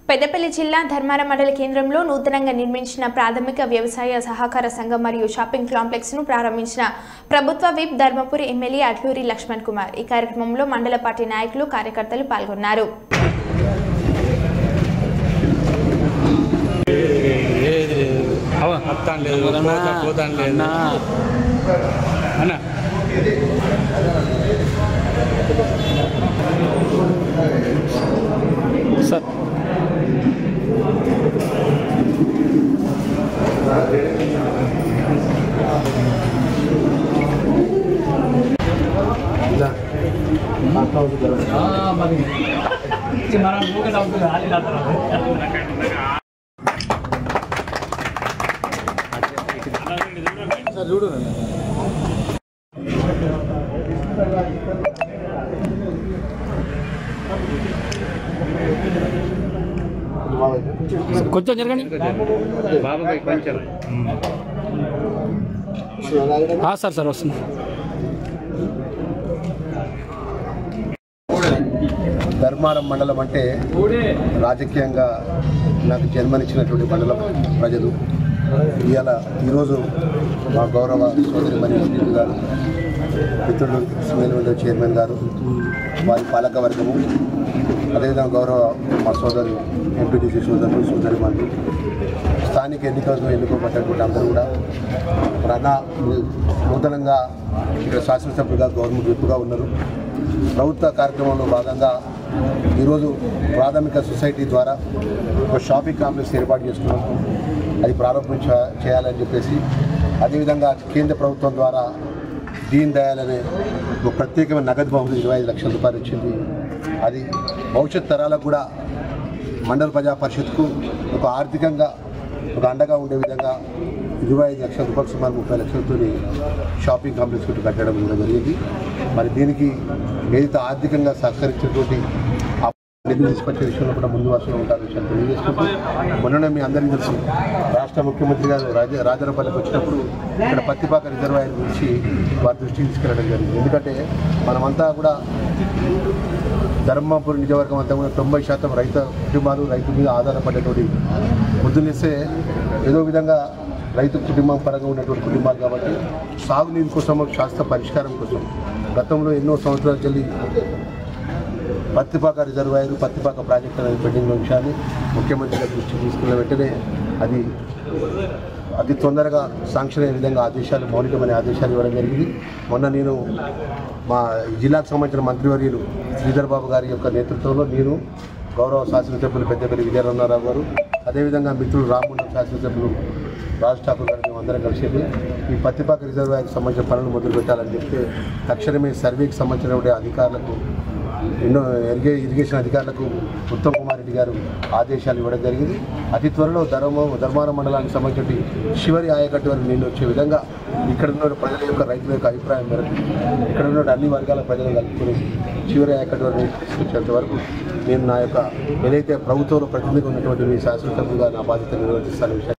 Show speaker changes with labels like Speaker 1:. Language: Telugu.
Speaker 1: పెద్దపల్లి జిల్లా ధర్మారం మండల కేంద్రంలో నూతనంగా నిర్మించిన ప్రాథమిక వ్యవసాయ సహకార సంఘం మరియు షాపింగ్ కాంప్లెక్స్ ను ప్రారంభించిన ప్రభుత్వ విప్ ధర్మపురి ఎమ్మెల్యే అట్లూరి లక్ష్మణ్ కుమార్. ఈ కార్యక్రమంలో మండల పార్టీ నాయకులు, కార్యకర్తలు పాల్గొన్నారు.
Speaker 2: కొంచెం జరగండి సార్. సార్ వస్తుంది.
Speaker 3: ధర్మారం మండలం అంటే రాజకీయంగా నాకు జన్మనిచ్చినటువంటి మండలం ప్రజలు. ఈరోజు మా గౌరవ సోదరి మరియు శ్రీలు గారు, మిత్రులు సునీల్ విండో చైర్మన్ గారు, వారి పాలక వర్గము, అదేవిధంగా గౌరవ మా సోదరు ఎంపీటీసీ సోదరి మంది, స్థానిక ఎన్నికలకు ఎన్నుకోబడ్డటువంటి అందరూ కూడా నూతనంగా ఇక్కడ శాసనసభ్యులుగా గవర్నమెంట్ విప్పుగా ఉన్నారు. ప్రభుత్వ కార్యక్రమంలో భాగంగా ఈరోజు ప్రాథమిక సొసైటీ ద్వారా ఒక షాపింగ్ కాంప్లెక్స్ ఏర్పాటు చేస్తున్నాం. అది చేయాలని చెప్పేసి, అదేవిధంగా కేంద్ర ప్రభుత్వం ద్వారా దీన్ దయాల్ అనే ఒక ప్రత్యేకమైన నగదు బహుమతి 25 లక్షల రూపాయలు వచ్చింది. అది భవిష్యత్ తరాలకు కూడా మండల ప్రజా పరిషత్కు ఒక ఆర్థికంగా ఒక అండగా ఉండే విధంగా 25 లక్షల రూపాయలు, సుమారు 30 లక్షలతో షాపింగ్ కాంప్లెక్స్ కట్టడం కూడా జరిగింది. మరి దీనికి ఏదైతే ఆర్థికంగా సహకరించినటువంటి నిధులు తీసుకొచ్చే విషయంలో కూడా ముందు వరుసలో ఉంటారు విషయాన్ని తెలియజేసుకుంటూ, మొన్ననే మీ అందరికీ తెలుసు, రాష్ట్ర ముఖ్యమంత్రి గారు రాజరపల్లికి వచ్చినప్పుడు ఇక్కడ పత్తిపాక రిజర్వాయర్ గురించి వారి దృష్టికి తీసుకెళ్ళడం జరిగింది. ఎందుకంటే మనమంతా కూడా ధర్మపురి నియోజకవర్గం అంతా కూడా 90% రైతు కుటుంబాలు, రైతు మీద ఆధారపడేటువంటి ముద్దునిస్తే ఏదో విధంగా రైతు కుటుంబం పరంగా ఉన్నటువంటి కుటుంబాలు కాబట్టి సాగునీరు కోసం, శాస్త్ర పరిష్కారం కోసం గతంలో ఎన్నో సంవత్సరాలు చెల్లి పత్తిపాక రిజర్వాయర్, పత్తిపాక ప్రాజెక్టు అనేది పెండింగ్ విషయాన్ని ముఖ్యమంత్రి గారి దృష్టికి తీసుకున్న వెంటనే అది అతి తొందరగా శాంక్షన్ అయ్యే విధంగా మౌలికమైన ఆదేశాలు ఇవ్వడం జరిగింది. మొన్న నేను మా జిల్లాకు సంబంధించిన మంత్రివర్యులు శ్రీధర్ బాబు గారి యొక్క నేతృత్వంలో నేను, గౌరవ శాసనసభ్యులు పెద్దపల్లి విజయరమణారావు గారు, అదేవిధంగా మిత్రులు రామగుండం శాసనసభ్యులు రాజ్ ఠాకూర్ గారు మేము అందరం కలిసి ఈ పత్తిపాక రిజర్వాయర్కి సంబంధించిన పనులు మొదలు పెట్టాలని చెప్తే తక్షణమే సర్వేకి సంబంధించినటువంటి అధికారులకు, ఎన్నో ఇరిగేషన్ అధికారులకు ఉత్తమ్ కుమార్ రెడ్డి గారు ఆదేశాలు ఇవ్వడం జరిగింది. అతి త్వరలో ధర్మారం మండలానికి సంబంధించి చివరి ఆయకట్టు వరకు నీళ్ళు వచ్చే విధంగా ఇక్కడ ఉన్న ప్రజల యొక్క, రైతుల యొక్క అభిప్రాయం మేరకు ఇక్కడ ఉన్న అన్ని వర్గాల ప్రజలను కలుపుకొని చివరి ఆయకట్టు వరకు నీళ్ళు తీసుకొచ్చేంత వరకు నేను నా యొక్క ఏదైతే ప్రభుత్వంలో ప్రతినిధిగా ఉన్నటువంటి మీ శాసనసభ్యులుగా నా బాధ్యత నిర్వర్తిస్తాను.